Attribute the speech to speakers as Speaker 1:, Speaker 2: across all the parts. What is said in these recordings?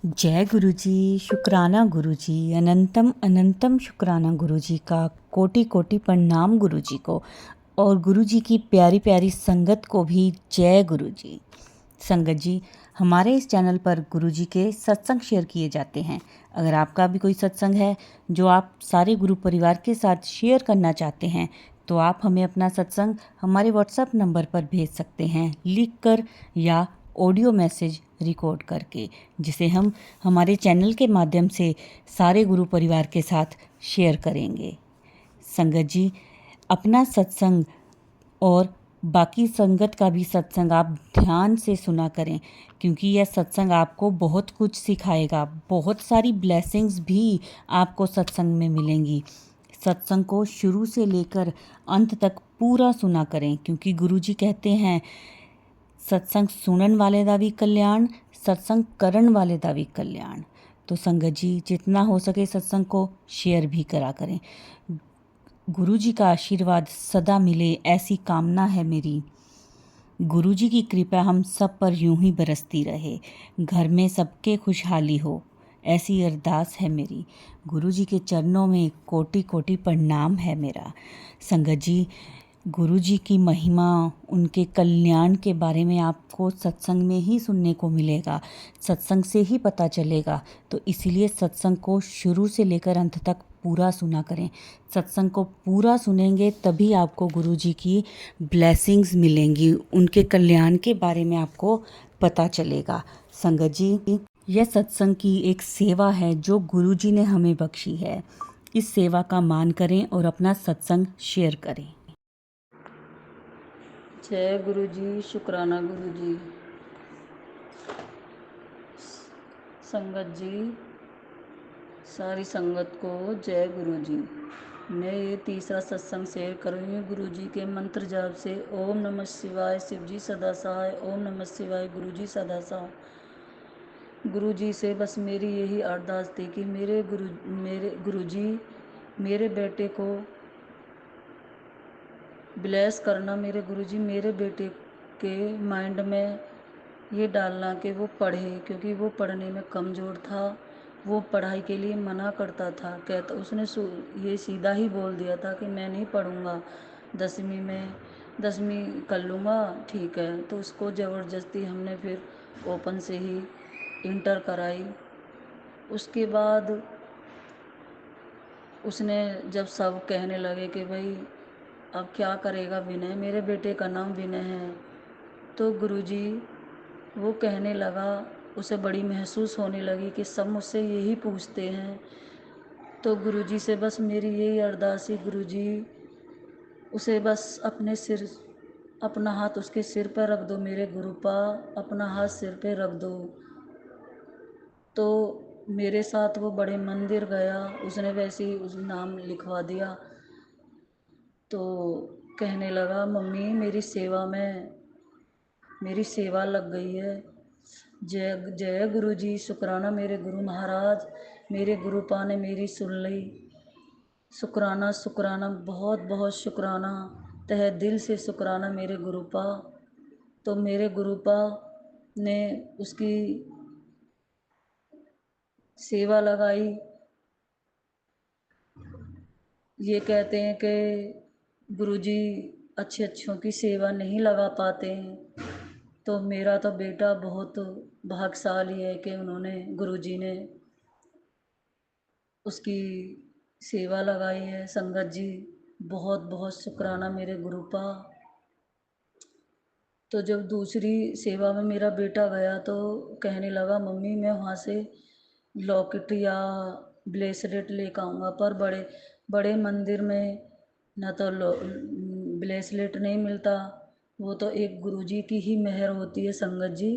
Speaker 1: जय गुरु जी, शुक्राना गुरु जी, अनंतम अनंतम शुक्राना गुरु जी का, कोटि कोटि प्रणाम गुरु जी को, और गुरु जी की प्यारी प्यारी संगत को भी जय गुरु जी। संगत जी, हमारे इस चैनल पर गुरु जी के सत्संग शेयर किए जाते हैं। अगर आपका भी कोई सत्संग है जो आप सारे गुरु परिवार के साथ शेयर करना चाहते हैं, तो आप हमें अपना सत्संग हमारे व्हाट्सएप नंबर पर भेज सकते हैं, लिख कर या ऑडियो मैसेज रिकॉर्ड करके, जिसे हम हमारे चैनल के माध्यम से सारे गुरु परिवार के साथ शेयर करेंगे। संगत जी, अपना सत्संग और बाकी संगत का भी सत्संग आप ध्यान से सुना करें, क्योंकि यह सत्संग आपको बहुत कुछ सिखाएगा। बहुत सारी ब्लेसिंग्स भी आपको सत्संग में मिलेंगी। सत्संग को शुरू से लेकर अंत तक पूरा सुना करें, क्योंकि गुरुजी कहते हैं सत्संग सुनन वाले दा भी कल्याण, सत्संग करन वाले दा भी कल्याण। तो संगत जी, जितना हो सके सत्संग को शेयर भी करा करें। गुरु जी का आशीर्वाद सदा मिले, ऐसी कामना है मेरी। गुरु जी की कृपा हम सब पर यूं ही बरसती रहे, घर में सबके खुशहाली हो, ऐसी अरदास है मेरी। गुरु जी के चरणों में कोटि कोटि प्रणाम है मेरा। संगत जी, गुरु जी की महिमा, उनके कल्याण के बारे में आपको सत्संग में ही सुनने को मिलेगा, सत्संग से ही पता चलेगा। तो इसीलिए सत्संग को शुरू से लेकर अंत तक पूरा सुना करें। सत्संग को पूरा सुनेंगे तभी आपको गुरु जी की ब्लेसिंग्स मिलेंगी, उनके कल्याण के बारे में आपको पता चलेगा। संगत जी, यह सत्संग की एक सेवा है जो गुरु जी ने हमें बख्शी है। इस सेवा का मान करें और अपना सत्संग शेयर करें।
Speaker 2: जय गुरु जी, शुक्राना गुरु जी। संगत जी, सारी संगत को जय गुरु जी। मैं ये तीसरा सत्संग शेयर करूँगी गुरु जी के मंत्र जाप से। ओम नमः शिवाय, शिव जी सदा सहाय। ओम नमः शिवाय, गुरु जी सदा सहाय। गुरु जी से बस मेरी यही अरदास थी कि मेरे गुरु जी मेरे बेटे को ब्लेस करना। मेरे गुरुजी मेरे बेटे के माइंड में ये डालना कि वो पढ़े, क्योंकि वो पढ़ने में कमज़ोर था। वो पढ़ाई के लिए मना करता था, कहता उसने ये सीधा ही बोल दिया था कि मैं नहीं पढ़ूँगा, 10वीं कर लूँगा, ठीक है। तो उसको ज़बरदस्ती हमने फिर ओपन से ही इंटर कराई। उसके बाद उसने जब सब कहने लगे कि भाई अब क्या करेगा विनय, मेरे बेटे का नाम विनय है, तो गुरुजी वो कहने लगा, उसे बड़ी महसूस होने लगी कि सब मुझसे यही पूछते हैं। तो गुरुजी से बस मेरी यही अरदास है, गुरुजी उसे बस अपना हाथ उसके सिर पर रख दो, मेरे गुरुपा अपना हाथ सिर पे रख दो। तो मेरे साथ वो बड़े मंदिर गया, उसने वैसे ही उस नाम लिखवा दिया। तो कहने लगा, मम्मी मेरी सेवा लग गई है। जय जय गुरु जी, शुक्राना मेरे गुरु महाराज, मेरे गुरुपा ने मेरी सुन ली। शुक्राना शुक्राना, बहुत बहुत शुक्राना, तहे दिल से शुक्राना मेरे गुरुपा। तो मेरे गुरुपा ने उसकी सेवा लगाई। ये कहते हैं कि गुरुजी अच्छों की सेवा नहीं लगा पाते हैं। तो मेरा तो बेटा बहुत भाग्यशाली है कि उन्होंने गुरुजी ने उसकी सेवा लगाई है। संगत जी, बहुत बहुत शुक्राना मेरे गुरुपा। तो जब दूसरी सेवा में मेरा बेटा गया तो कहने लगा, मम्मी मैं वहाँ से लॉकेट या ब्रेसलेट लेकर आऊँगा, पर बड़े बड़े मंदिर में न तो ब्रेसलेट नहीं मिलता। वो तो एक गुरुजी की ही मेहर होती है संगत जी,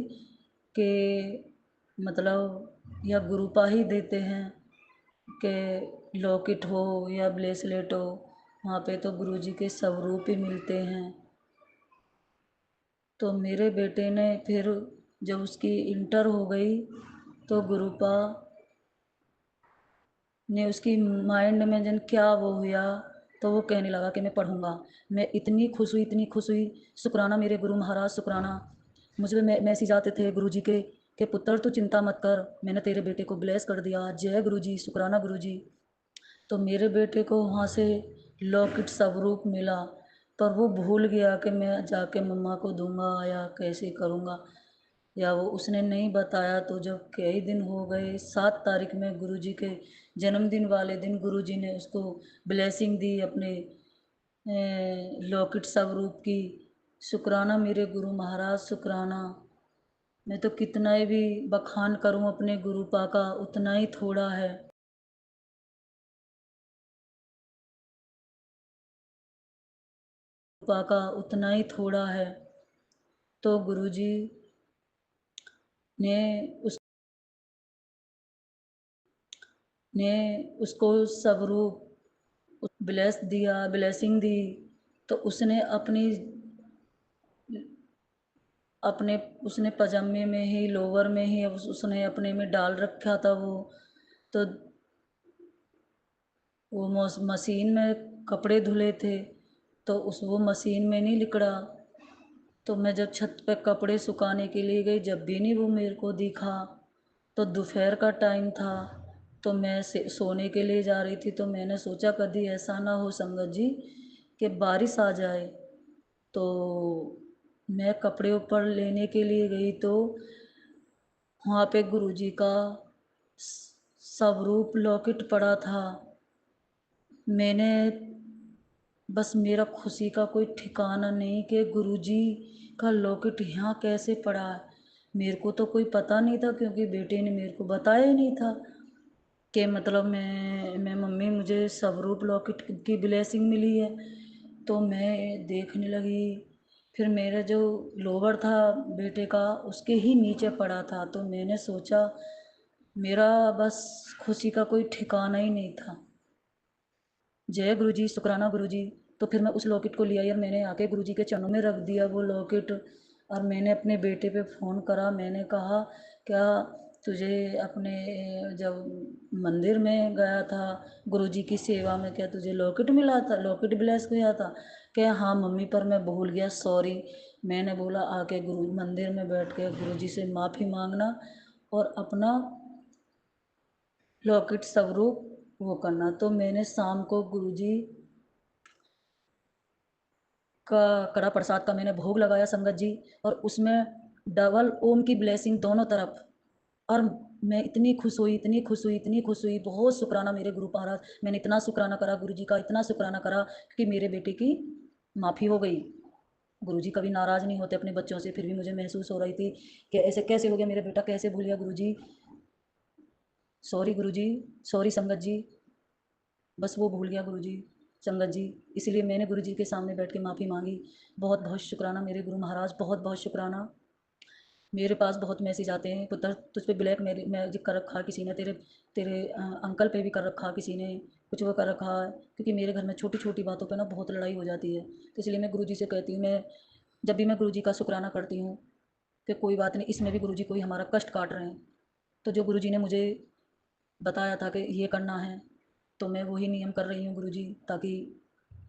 Speaker 2: के मतलब या गुरुपा ही देते हैं कि लॉकेट हो या ब्रेसलेट हो। वहाँ पे तो गुरुजी के स्वरूप ही मिलते हैं। तो मेरे बेटे ने फिर जब उसकी इंटर हो गई तो गुरुपा ने उसकी माइंड में जन क्या वो हुआ, तो वो कहने लगा कि मैं पढ़ूंगा। मैं इतनी खुश हुई, इतनी खुश हुई। शुक्राना मेरे गुरु महाराज, शुक्राना। मुझे मैसेज आते थे गुरुजी के कि पुत्र तू चिंता मत कर, मैंने तेरे बेटे को ब्लेस कर दिया, जय गुरुजी, शुक्राना गुरुजी। तो मेरे बेटे को वहाँ से लॉकेट स्वरूप मिला, पर वो भूल गया कि मैं जाके मम्मा को दूंगा या कैसे करूँगा, या वो उसने नहीं बताया। तो जब कई दिन हो गए, 7 तारीख में गुरुजी के जन्मदिन वाले दिन गुरुजी ने उसको ब्लेसिंग दी अपने लॉकेट स्वरूप की। शुक्राना मेरे गुरु महाराज, शुक्राना। मैं तो कितना ही भी बखान करूं अपने गुरुपा का उतना ही थोड़ा है। गुरुपा का उतना ही थोड़ा है। तो गुरुजी ने उस ने उसको स्वरूप ब्लेसिंग दी। तो उसने अपनी अपने उसने पजामे में ही, लोअर में ही उसने अपने में डाल रखा था वो। तो वो मशीन में कपड़े धुले थे, तो वो मशीन में नहीं लिकड़ा। तो मैं जब छत पे कपड़े सुखाने के लिए गई, जब भी नहीं वो मेरे को दिखा। तो दोपहर का टाइम था, तो मैं सोने के लिए जा रही थी। तो मैंने सोचा कभी ऐसा ना हो संगत जी कि बारिश आ जाए। तो मैं कपड़े ऊपर लेने के लिए गई, तो वहाँ पे गुरुजी का स्वरूप लॉकेट पड़ा था। मैंने बस मेरा खुशी का कोई ठिकाना नहीं कि गुरुजी का लॉकेट यहाँ कैसे पड़ा है। मेरे को तो कोई पता नहीं था, क्योंकि बेटे ने मेरे को बताया ही नहीं था कि मतलब मैं मम्मी मुझे स्वरूप लॉकेट की ब्लेसिंग मिली है। तो मैं देखने लगी, फिर मेरा जो लोवर था बेटे का उसके ही नीचे पड़ा था। तो मैंने सोचा मेरा बस खुशी का कोई ठिकाना ही नहीं था। जय गुरुजी, शुक्राना गुरुजी। तो फिर मैं उस लॉकेट को लिया और मैंने आके गुरुजी के चरणों में रख दिया वो लॉकेट। और मैंने अपने बेटे पे फ़ोन करा, मैंने कहा क्या तुझे अपने जब मंदिर में गया था गुरुजी की सेवा में, क्या तुझे लॉकेट मिला था, लॉकेट ब्लेस किया था? क्या हाँ मम्मी, पर मैं भूल गया, सॉरी। मैंने बोला आके गुरु मंदिर में बैठ के गुरुजी से माफ़ी मांगना और अपना लॉकेट स्वरूप वो करना। तो मैंने शाम को गुरुजी का कड़ा प्रसाद का मैंने भोग लगाया संगत जी, और उसमें डबल ओम की ब्लेसिंग दोनों तरफ। और मैं इतनी खुश हुई, इतनी खुश हुई, इतनी खुश हुई। बहुत शुक्राना मेरे गुरु महाराज, मैंने इतना शुक्राना करा गुरु जी का, इतना शुक्राना करा कि मेरे बेटे की माफ़ी हो गई। गुरु जी कभी नाराज़ नहीं होते अपने बच्चों से, फिर भी मुझे महसूस हो रही थी कि ऐसे कैसे हो गया, मेरा बेटा कैसे भूल गया गुरु जी। सॉरी गुरु जी, सॉरी संगत जी, बस वो भूल गया गुरु जी, संगत जी। इसलिए मैंने गुरु जी के सामने बैठ के माफ़ी मांगी। बहुत बहुत शुक्राना मेरे गुरु महाराज, बहुत बहुत शुक्राना। मेरे पास बहुत मैसेज आते हैं, पुत्र तुझ पे ब्लैक मैजिक कर रखा किसी ने, तेरे तेरे अंकल पे भी कर रखा किसी ने, कुछ वो कर रखा है। क्योंकि मेरे घर में छोटी छोटी बातों पे ना बहुत लड़ाई हो जाती है। तो इसलिए मैं गुरु जी से कहती हूँ, मैं जब भी मैं गुरु जी का शुक्राना करती हूँ कि कोई बात नहीं, इसमें भी गुरु जी कोई हमारा कष्ट काट रहे हैं। तो जो गुरु जी ने मुझे बताया था कि ये करना है, तो मैं वही नियम कर रही हूँ गुरु जी। ताकि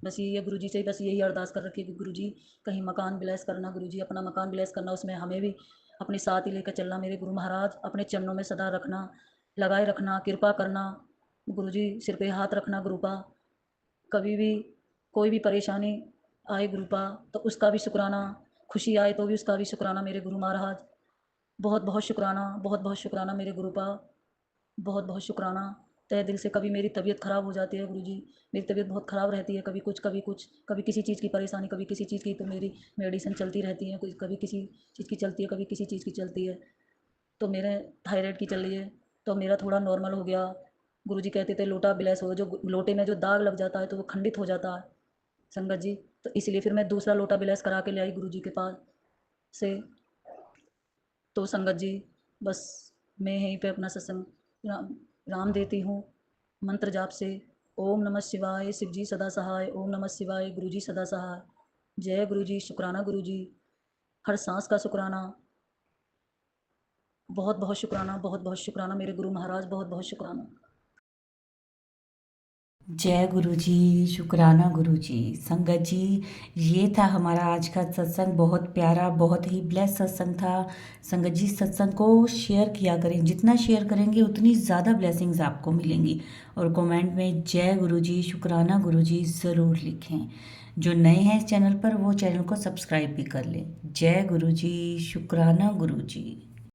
Speaker 2: बस ये गुरु जी से बस यही अरदास कर रखी है कि गुरु जी कहीं मकान ब्लेस करना, गुरु जी अपना मकान ब्लेस करना, उसमें हमें भी अपने साथ ही लेकर चलना। मेरे गुरु महाराज अपने चरणों में सदा रखना, लगाए रखना, कृपा करना। गुरु जी सिर पे हाथ रखना गुरुपा। कभी भी कोई भी परेशानी आए गुरुपा तो उसका भी शुक्राना, खुशी आए तो भी उसका भी शुक्राना मेरे गुरु महाराज। बहुत बहुत शुक्राना, बहुत बहुत शुक्राना मेरे गुरुपा, बहुत बहुत शुक्राना तहे दिल से। कभी मेरी तबीयत ख़राब हो जाती है गुरुजी, मेरी तबीयत बहुत ख़राब रहती है, कभी कुछ कभी कुछ, कभी किसी चीज़ की परेशानी, कभी किसी चीज़ की। तो मेरी मेडिसिन चलती रहती है, कुछ कभी किसी चीज़ की चलती है, कभी किसी चीज़ की चलती है। तो मेरे थायराइड की चल रही है, तो मेरा थोड़ा नॉर्मल हो गया। गुरुजी कहते थे लोटा ब्लेस हो, जो लोटे में जो दाग लग जाता है तो वो खंडित हो जाता है संगत जी। तो इसलिए फिर मैं दूसरा लोटा ब्लेस करा के ले आई गुरुजी के पास से। तो संगत जी बस मैं यहीं पे अपना सत्संग राम देती हूँ मंत्र जाप से। ओम नमः शिवाय, शिव जी सदा सहाय। ओम नमः शिवाय, गुरु जी सदा सहाय। जय गुरु जी, शुक्राना गुरु जी, हर सांस का शुक्राना। बहुत बहुत शुक्राना, बहुत बहुत शुक्राना मेरे गुरु महाराज, बहुत बहुत शुक्राना।
Speaker 1: जय गुरु जी, शुक्राना गुरु जी। संगत जी, ये था हमारा आज का सत्संग। बहुत प्यारा, बहुत ही ब्लेस सत्संग था। संगत जी, सत्संग को शेयर किया करें। जितना शेयर करेंगे उतनी ज़्यादा ब्लेसिंग्स आपको मिलेंगी। और कमेंट में जय गुरु जी, शुक्राना गुरु जी ज़रूर लिखें। जो नए हैं इस चैनल पर वो चैनल को सब्सक्राइब भी कर लें। जय गुरु जी, शुक्राना गुरु जी।